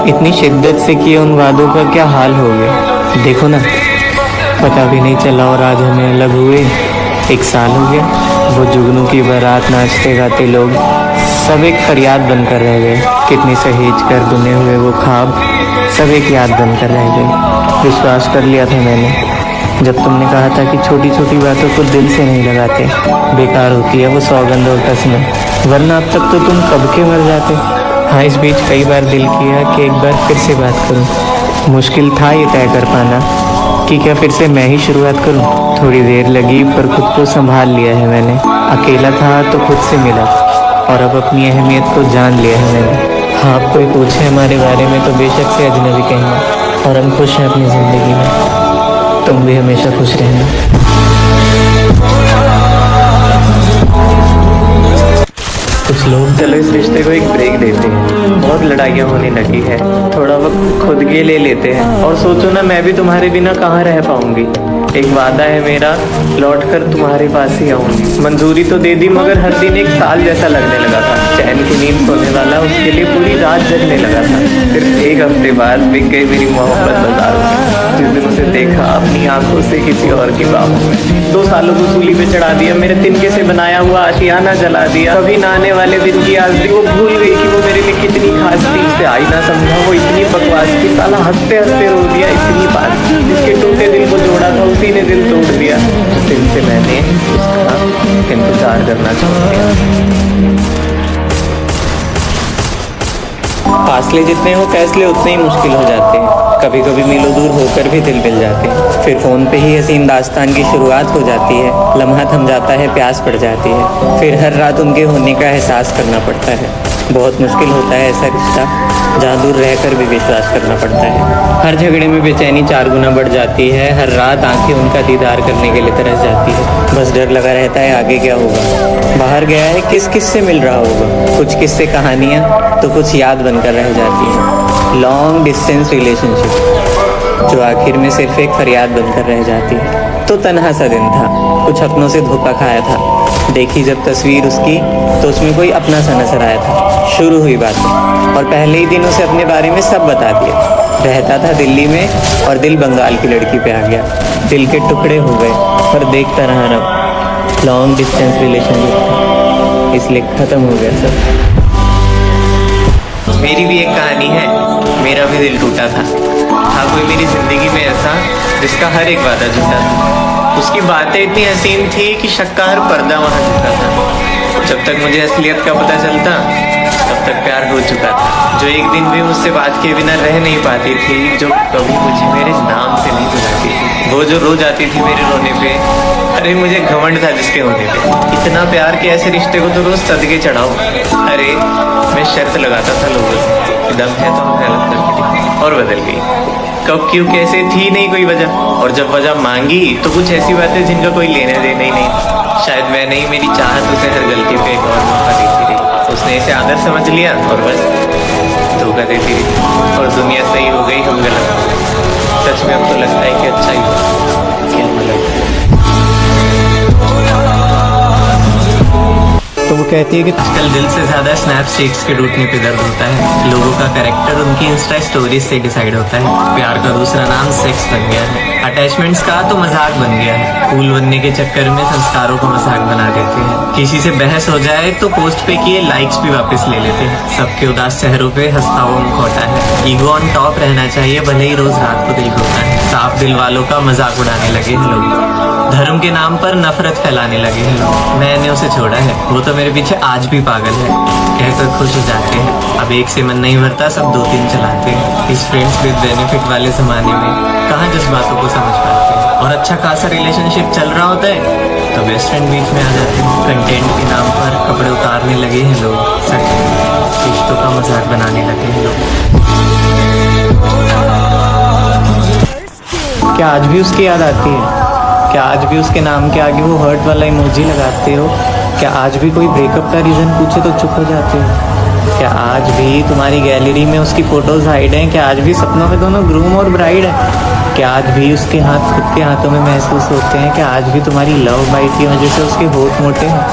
इतनी शिद्दत से किए उन वादों का क्या हाल हो गया। देखो ना, पता भी नहीं चला और आज हमें अलग हुए 1 साल हो गया। वो जुगनू की बारात, नाचते गाते लोग सब एक फरियाद बनकर रह गए। कितनी सहेज कर बुने हुए वो ख्वाब सब एक याद बनकर रह गए। विश्वास कर लिया था मैंने जब तुमने कहा था कि छोटी छोटी बातों को दिल से नहीं लगाते, बेकार होती है वो सौगंध और कसमें, वरना अब तक तो तुम कब के मर जाते। हाँ, इस बीच कई बार दिल किया कि एक बार फिर से बात करूं। मुश्किल था ये तय कर पाना कि क्या फिर से मैं ही शुरुआत करूं। थोड़ी देर लगी पर खुद को संभाल लिया है मैंने। अकेला था तो खुद से मिला और अब अपनी अहमियत को जान लिया है मैंने। हाँ, आप कोई पूछे हमारे बारे में तो बेशक से अजनबी कहेंगे और हम खुश हैं अपनी ज़िंदगी में। तुम भी हमेशा खुश रहना। कुछ लोग चलो इस रिश्ते को एक ब्रेक देते हैं। बहुत लड़ाइयाँ होने लगी है, थोड़ा वक्त खुद के ले लेते हैं। और सोचो ना, मैं भी तुम्हारे बिना कहाँ रह पाऊंगी। एक वादा है मेरा, लौटकर तुम्हारे पास ही आऊंगी। मंजूरी तो दे दी मगर हर दिन 1 साल जैसा लगने लगा था। चैन की नींद सोने वाला उसके लिए पूरी रात जगने लगा था। सिर्फ 1 हफ्ते बाद बिक गई मेरी मोहब्बत बाजारों में। जिस दिन उसे देखा अपनी आंखों से किसी और की बाहों में। 2 सालों को सूली पे चढ़ा दिया, मेरे तिनके से बनाया हुआ आशियाना जला दिया। कभी ना आने वाले दिन की याद वो भूल गई कि वो मेरे लिए कितनी खास थी। उसे आई ना समझा वो इतनी बकवास थी। साला हंसते हंसते रो दिया इतनी बात। जिसके टूटे दिल को जोड़ा था उसी ने दिल तोड़ दिया। उस दिन से मैंने उसका इंतजार करना छोड़ दिया। फासले जितने हो फैसले उतने ही मुश्किल हो जाते हैं। कभी कभी मीलों दूर होकर भी दिल मिल जाते हैं। फिर फ़ोन पे ही हसीन दास्तान की शुरुआत हो जाती है। लम्हा थम जाता है, प्यास पड़ जाती है। फिर हर रात उनके होने का एहसास करना पड़ता है। बहुत मुश्किल होता है ऐसा रिश्ता जहाँ दूर रहकर भी विश्वास करना पड़ता है। हर झगड़े में बेचैनी 4 गुना बढ़ जाती है। हर रात आंखें उनका दीदार करने के लिए तरस जाती है। बस डर लगा रहता है आगे क्या होगा। बाहर गया है किस किस से मिल रहा होगा। कुछ किस्से कहानियाँ तो कुछ याद बनकर रह जाती हैं। लॉन्ग डिस्टेंस रिलेशनशिप जो आखिर में सिर्फ एक फरियाद बनकर रह जाती है। तो तन्हा सा दिन था, कुछ अपनों से धोखा खाया था। देखी जब तस्वीर उसकी तो उसमें कोई अपना सा नजर आया था। शुरू हुई बातें और पहले ही दिन उसे अपने बारे में सब बता दिया। रहता था दिल्ली में और दिल बंगाल की लड़की पे आ गया। दिल के टुकड़े हो गए पर देखता रहा रब। लॉन्ग डिस्टेंस रिलेशनशिप इसलिए ख़त्म हो गया सब। मेरी भी एक कहानी है, मेरा भी दिल टूटा था कोई मेरी ज़िंदगी में ऐसा जिसका हर एक वादा झूठा था। उसकी बातें इतनी हसीन थी कि शक का हर पर्दा वहाँ झुका था। जब तक मुझे असलियत का पता चलता तब तक प्यार हो चुका था। जो एक दिन भी मुझसे बात किए बिना रह नहीं पाती थी, जो कभी मुझे मेरे नाम से नहीं बुलाती थी, वो जो रो जाती थी मेरे रोने पे। अरे मुझे घमंड था जिसके होने पे। इतना प्यार के ऐसे रिश्ते को तो रोज सदके चढ़ाओ। अरे मैं शर्त लगाता था लोगों से, दम है तो हम गलत करके और बदल गई। कब क्यों कैसे थी नहीं कोई वजह, और जब वजह मांगी तो कुछ ऐसी बातें जिनका कोई लेने देने ही नहीं। शायद मैं नहीं, मेरी चाहत उसे हर गलती पे एक और मौका देती रही। उसने इसे आदर समझ लिया और बस धोखा देती रही और दुनिया सही हो गई, हम गलत हो गए। सच में अब तो लगता है कि अच्छा ही हो कि हम गलत। तो वो कहती है कि आजकल दिल से ज़्यादा स्नैप स्ट्रीक्स के टूटने पे दर्द होता है। लोगों का कैरेक्टर उनकी इंस्टा स्टोरीज से डिसाइड होता है। प्यार का दूसरा नाम सेक्स बन गया है। अटैचमेंट्स का तो मजाक बन गया है। कूल बनने के चक्कर में संस्कारों को मजाक बना देते हैं। किसी से बहस हो जाए तो पोस्ट पे किए लाइक्स भी वापस ले लेते हैं। सबके उदास चेहरों पे हंसता हुआ मुख होता है। ईगो ऑन टॉप रहना चाहिए, भले ही रोज रात को दिल होता है। साफ दिल वालों का मजाक उड़ाने लगे हैं लोग। धर्म के नाम पर नफरत फैलाने लगे हैं लोग। मैंने उसे छोड़ा है, वो तो मेरे पीछे आज भी पागल है। कहकर खुश हो जाते हैं। अब एक से मन नहीं भरता, सब 2-3 चलाते हैं। इस फ्रेंड्स विद बेनिफिट वाले जमाने में कहाँ जज्बातों को समझ पाते हैं। और अच्छा खासा रिलेशनशिप चल रहा होता है तो बेस्ट फ्रेंड बीच में आ जाते हैं। कंटेंट के नाम पर कपड़े उतारने लगे हैं लोग। सच में रिश्तों का मजाक बनाने लगे हैं लोग। क्या आज भी उसकी याद आती है? क्या आज भी उसके नाम के आगे वो हर्ट वाला इमोजी लगाते हो? क्या आज भी कोई ब्रेकअप का रीज़न पूछे तो चुप हो जाते हो? क्या आज भी तुम्हारी गैलरी में उसकी फ़ोटोज़ हाइड हैं? क्या आज भी सपनों में दोनों ग्रूम और ब्राइड हैं? क्या आज भी उसके हाथ खुद के हाथों में महसूस होते हैं? क्या आज भी तुम्हारी लव बाइट की वजह से उसके होठ मोटे हैं?